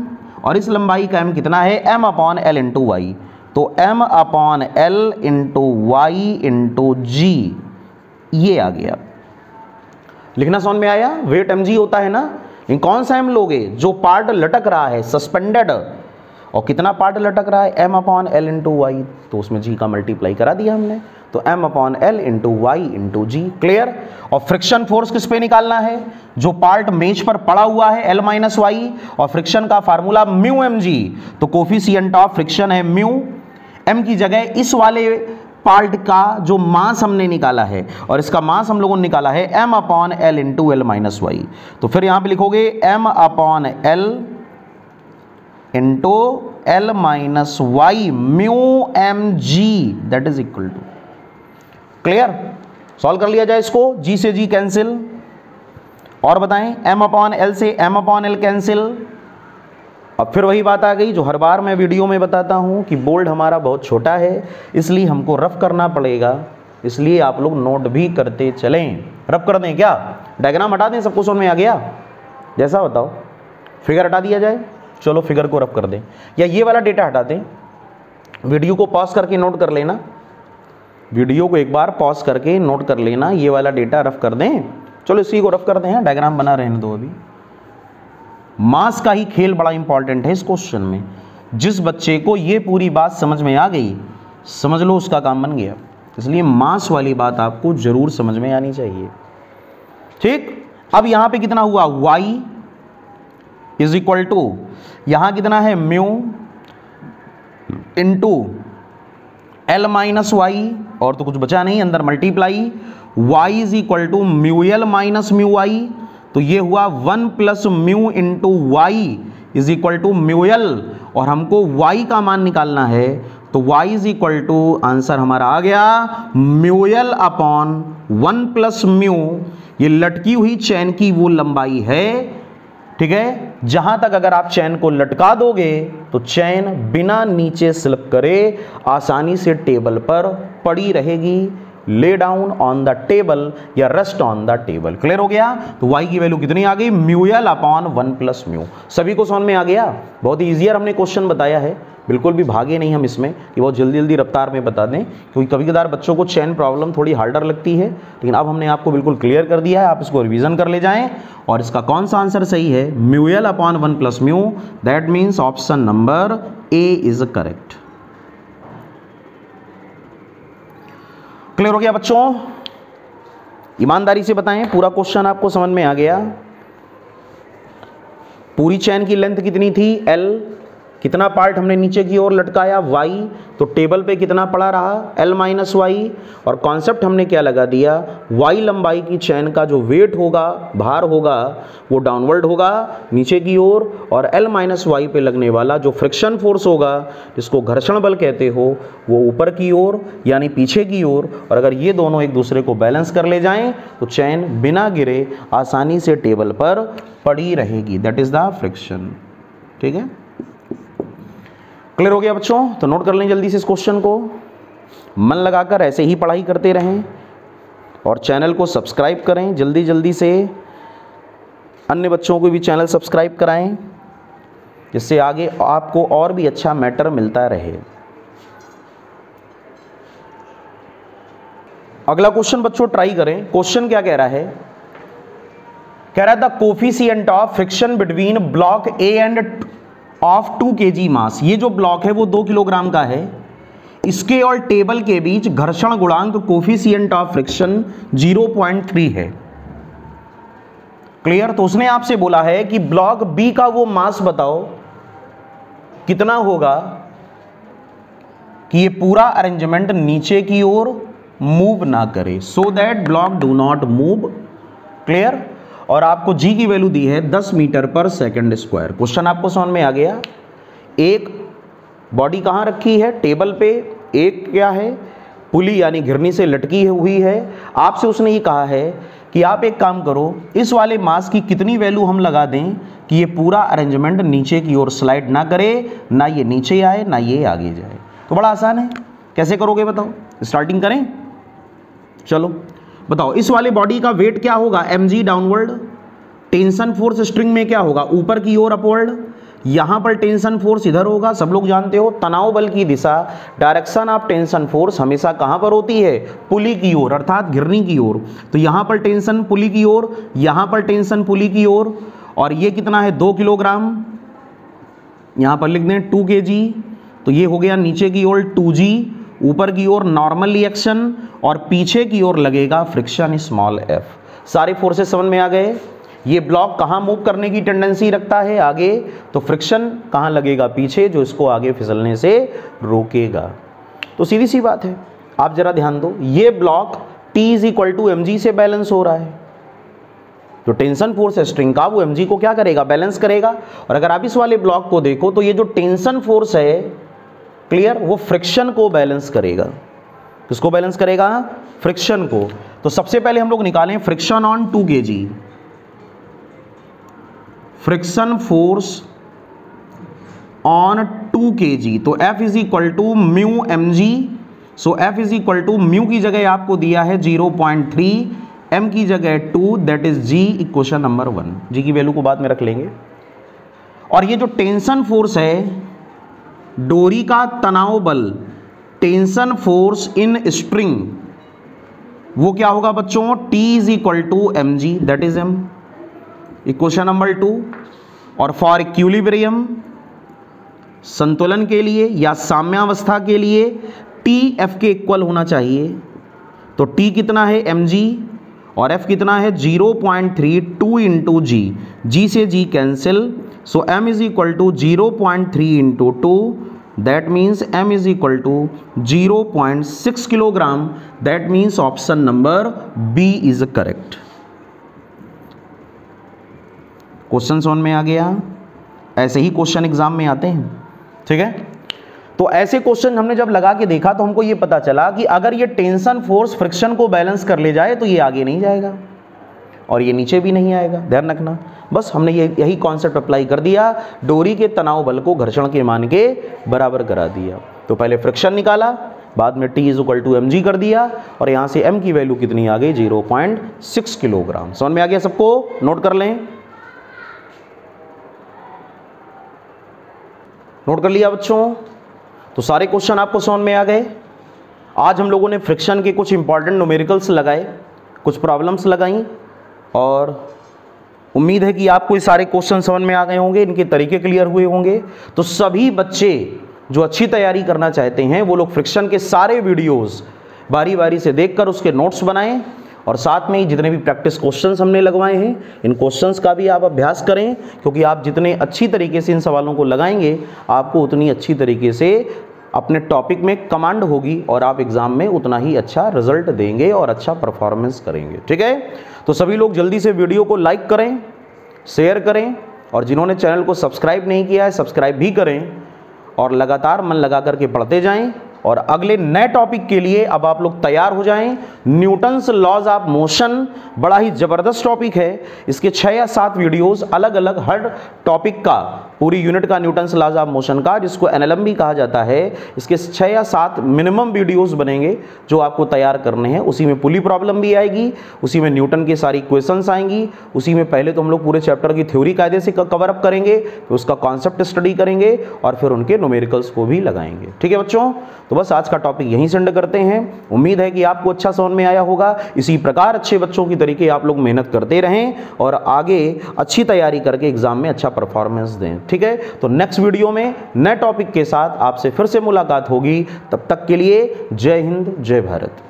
[SPEAKER 1] और इस लंबाई का m कितना है? m upon L into Y. तो m upon L into y into g, ये आ गया। लिखना समझ में आया? वेट mg होता है ना। इन कौन सा m लोगे? जो पार्ट लटक रहा है सस्पेंडेड, और कितना पार्ट लटक रहा है? m upon L into Y. तो उसमें g का मल्टीप्लाई करा दिया हमने। तो m/l इंटू वाई इंटू जी। क्लियर। और फ्रिक्शन फोर्स किस पे निकालना है? जो पार्ट मेज पर पड़ा हुआ है, L माइनस वाई, और फ्रिक्शन का फार्मूला म्यू एम जी। तो कोफिशिएंट ऑफ फ्रिक्शन है म्यू, m की जगह इस वाले पार्ट का जो मास हमने निकाला है, और इसका मास हम लोगों ने निकाला है m/l into L minus Y. तो फिर यहां पे लिखोगे m/l into L minus Y mu M G, that is equal to. Clear. Solve कर लिया जाए इसको, g से g कैंसिल, और बताएं m/l से m/l कैंसिल। अब फिर वही बात आ गई जो हर बार मैं वीडियो में बताता हूं कि बोल्ड हमारा बहुत छोटा है, इसलिए हमको रफ करना पड़ेगा, इसलिए आप लोग नोट भी करते चलें। रफ कर दें क्या? डायग्राम हटा दें, सबको समझ में आ गया? जैसा बताओ, फिगर हटा दिया जाए। चलो फिगर को रफ कर दें, या ये वाला डेटा हटा दें। वीडियो को पॉज करके नोट कर लेना, वीडियो को एक बार पॉज करके नोट कर लेना, ये वाला डेटा रफ कर दें। चलो इसी को रफ कर दें, डायग्राम बना रहने दो अभी। मास का ही खेल बड़ा इंपॉर्टेंट है इस क्वेश्चन में। जिस बच्चे को ये पूरी बात समझ में आ गई, समझ लो उसका काम बन गया। इसलिए मास वाली बात आपको जरूर समझ में आनी चाहिए। ठीक। अब यहां पे कितना हुआ? y इज इक्वल टू, यहां कितना है? Mu into L minus Y, और तो कुछ बचा नहीं, अंदर multiply, y is equal to mu L minus mu Y. तो ये हुआ 1 plus mu into Y is equal to mu L, और हमको y का मान निकालना है। तो y is equal to, answer हमारा आ गया mu L upon 1 plus mu, ये लटकी हुई चैन की वो लंबाई है। ठीक है। जहां तक अगर आप चैन को लटका दोगे तो चैन बिना नीचे स्लिप करे आसानी से टेबल पर पड़ी रहेगी। Lay down on the table या rest on the table. Clear हो गया। तो y की वैल्यू कितनी आ गई? Mu L upon 1 plus mu. सभी को समझ में आ गया? बहुत ईजियर हमने क्वेश्चन बताया है, बिल्कुल भी भागे नहीं हम इसमें कि बहुत जल्दी जल्दी रफ्तार में बता दें, क्योंकि कभी कभार बच्चों को चैन प्रॉब्लम थोड़ी हार्डर लगती है, लेकिन अब हमने आपको बिल्कुल क्लियर कर दिया है। आप इसको रिवीजन कर ले जाएं। और इसका कौन सा आंसर सही है? Mu L upon 1 plus mu. That means option number A is correct. Clear हो गया बच्चों? ईमानदारी से बताएं, पूरा क्वेश्चन आपको समझ में आ गया? पूरी चैन की लेंथ कितनी थी? L। कितना पार्ट हमने नीचे की ओर लटकाया? y। तो टेबल पे कितना पड़ा रहा? L minus Y. और कॉन्सेप्ट हमने क्या लगा दिया? y लंबाई की चैन का जो वेट होगा, भार होगा, वो डाउनवर्ड होगा नीचे की ओर, और L माइनस वाई पे लगने वाला जो फ्रिक्शन फोर्स होगा, जिसको घर्षण बल कहते हो, वो ऊपर की ओर यानी पीछे की ओर। और अगर ये दोनों एक दूसरे को बैलेंस कर ले जाएं तो चैन बिना गिरे आसानी से टेबल पर पड़ी रहेगी। That is the friction. ठीक है। क्लियर हो गया बच्चों? तो नोट कर लें जल्दी से इस क्वेश्चन को, मन लगाकर ऐसे ही पढ़ाई करते रहें, और चैनल को सब्सक्राइब करें जल्दी जल्दी से। अन्य बच्चों को भी चैनल सब्सक्राइब कराएं, जिससे आगे आपको और भी अच्छा मैटर मिलता रहे। अगला क्वेश्चन बच्चों ट्राई करें। क्वेश्चन क्या कह रहा है? कह रहा है the coefficient of friction between block A end of 2 kg मास। ये जो ब्लॉक है वो 2 किलोग्राम का है, इसके और टेबल के बीच घर्षण गुणांक कोफिशिएंट ऑफ फ्रिक्शन 0.3 है। क्लियर। तो उसने आपसे बोला है कि ब्लॉक बी का वो मास बताओ कितना होगा कि ये पूरा अरेंजमेंट नीचे की ओर मूव ना करे, so that block do not move. Clear. और आपको जी की वैल्यू दी है 10 मीटर पर सेकंड स्क्वायर। क्वेश्चन आपको समझ में आ गया? एक बॉडी कहाँ रखी है? टेबल पे। एक क्या है? पुली यानी घिरनी से लटकी हुई है। आपसे उसने ये कहा है कि आप एक काम करो, इस वाले मास की कितनी वैल्यू हम लगा दें कि ये पूरा अरेंजमेंट नीचे की ओर स्लाइड ना करे, ना ये नीचे आए ना ये आगे जाए। तो बड़ा आसान है, कैसे करोगे बताओ? स्टार्टिंग करें, चलो बताओ। इस वाले बॉडी का वेट क्या होगा? mg downward. Tension force string में क्या होगा? ऊपर की ओर अपवर्ड। यहां पर टेंशन फोर्स इधर होगा, सब लोग जानते हो तनाव बल की दिशा, डायरेक्शन ऑफ टेंशन फोर्स हमेशा कहां पर होती है? पुली की ओर, अर्थात घिरनी की ओर। तो यहां पर टेंशन पुली की ओर, यहां पर टेंशन पुली की ओर। और ये कितना है? 2 किलोग्राम। यहां पर लिख दें 2 kg। तो ये हो गया नीचे की ओर 2g, ऊपर की ओर नॉर्मल रिएक्शन और पीछे की ओर लगेगा फ्रिक्शन स्मॉल एफ। सारे फोर्सेस समझ में आ गए। ये ब्लॉक कहाँ मूव करने की टेंडेंसी रखता है आगे, तो फ्रिक्शन कहाँ लगेगा, पीछे, जो इसको आगे फिसलने से रोकेगा। तो सीधी सी बात है, आप जरा ध्यान दो, ये block T is equal to mg से बैलेंस हो रहा है। जो टेंशन फोर्स है स्ट्रिंग का, वो mg को क्या करेगा, बैलेंस करेगा। और अगर आप इस वाले ब्लॉक को देखो तो ये जो टेंशन फोर्स है, क्लियर, वो फ्रिक्शन को बैलेंस करेगा। किसको बैलेंस करेगा, फ्रिक्शन को। तो सबसे पहले हम लोग निकालें friction on 2 kg, friction force on 2 kg। तो F is equal to mu mg। So F is equal to mu की जगह आपको दिया है 0.3, m की जगह 2, that is g, equation number 1। g की वैल्यू को बाद में रख लेंगे। और ये जो टेंशन फोर्स है, डोरी का तनाव बल, टेंशन फोर्स इन स्ट्रिंग, वो क्या होगा बच्चों, T is equal to mg, that is m, equation number 2। और फॉर इक्विलिब्रियम, संतुलन के लिए या साम्यावस्था के लिए T F के इक्वल होना चाहिए। तो T कितना है, mg, और F कितना है 0.3, 2 इंटू जी, जी से g cancel. So m is equal to 0.3 into 2, that means m is equal to 0.6 kilogram. That means option number b is correct. Question समझ में आ गया। ऐसे ही क्वेश्चन एग्जाम में आते हैं, ठीक है। तो ऐसे क्वेश्चन हमने जब लगा के देखा तो हमको ये पता चला कि अगर ये टेंशन फोर्स फ्रिक्शन को बैलेंस कर ले जाए तो ये आगे नहीं जाएगा और ये नीचे भी नहीं आएगा। ध्यान रखना, बस हमने यही कॉन्सेप्ट अप्लाई कर दिया, डोरी के तनाव बल को घर्षण के मान के बराबर करा दिया। तो पहले फ्रिक्शन निकाला, बाद में T is equal to mg कर दिया, और यहाँ से m की वैल्यू कितनी आ गई, 0.6 किलोग्राम। समझ में आ गया सबको, नोट कर लें। नोट कर लिया बच्चों। तो सारे क्वेश्चन आपको समझ में आ गए। आज हम लोगों ने फ्रिक्शन के कुछ इंपॉर्टेंट न्यूमेरिकल्स लगाए, कुछ प्रॉब्लम्स लगाई, और उम्मीद है कि आपको ये सारे क्वेश्चन समझ में आ गए होंगे, इनके तरीके क्लियर हुए होंगे। तो सभी बच्चे जो अच्छी तैयारी करना चाहते हैं वो लोग फ्रिक्शन के सारे वीडियोस बारी बारी से देखकर उसके नोट्स बनाएं, और साथ में ही जितने भी प्रैक्टिस क्वेश्चंस हमने लगवाए हैं इन क्वेश्चंस का भी आप अभ्यास करें, क्योंकि आप जितने अच्छी तरीके से इन सवालों को लगाएंगे आपको उतनी अच्छी तरीके से अपने टॉपिक में कमांड होगी और आप एग्जाम में उतना ही अच्छा रिजल्ट देंगे और अच्छा परफॉर्मेंस करेंगे, ठीक है। तो सभी लोग जल्दी से वीडियो को लाइक करें, शेयर करें, और जिन्होंने चैनल को सब्सक्राइब नहीं किया है सब्सक्राइब भी करें, और लगातार मन लगा करके पढ़ते जाएं। और अगले नए टॉपिक के लिए अब आप लोग तैयार हो जाएं। न्यूटन्स लॉज ऑफ मोशन बड़ा ही जबरदस्त टॉपिक है। इसके 6 या 7 वीडियोस अलग अलग हर टॉपिक का, पूरी यूनिट का न्यूटन्स लॉज ऑफ मोशन का, जिसको एनएलएम भी कहा जाता है, इसके 6 या 7 मिनिमम वीडियोस बनेंगे जो आपको तैयार करने हैं। उसी में पुली प्रॉब्लम भी आएगी, उसी में न्यूटन की सारी क्वेश्चंस आएंगी, उसी में पहले तो हम लोग पूरे चैप्टर की थ्योरी कायदे से कवर अप करेंगे, फिर उसका कॉन्सेप्ट स्टडी करेंगे, और फिर उनके न्यूमेरिकल्स को भी लगाएंगे, ठीक है बच्चों। तो बस आज का टॉपिक यहीं से एंड करते हैं। उम्मीद है कि आपको अच्छा समझ में आया होगा। इसी प्रकार अच्छे बच्चों की तरीके आप लोग मेहनत करते रहें और आगे अच्छी तैयारी करके एग्जाम में अच्छा परफॉर्मेंस दें, ठीक है। तो नेक्स्ट वीडियो में नए टॉपिक के साथ आपसे फिर से मुलाकात होगी। तब तक के लिए जय हिंद, जय भारत।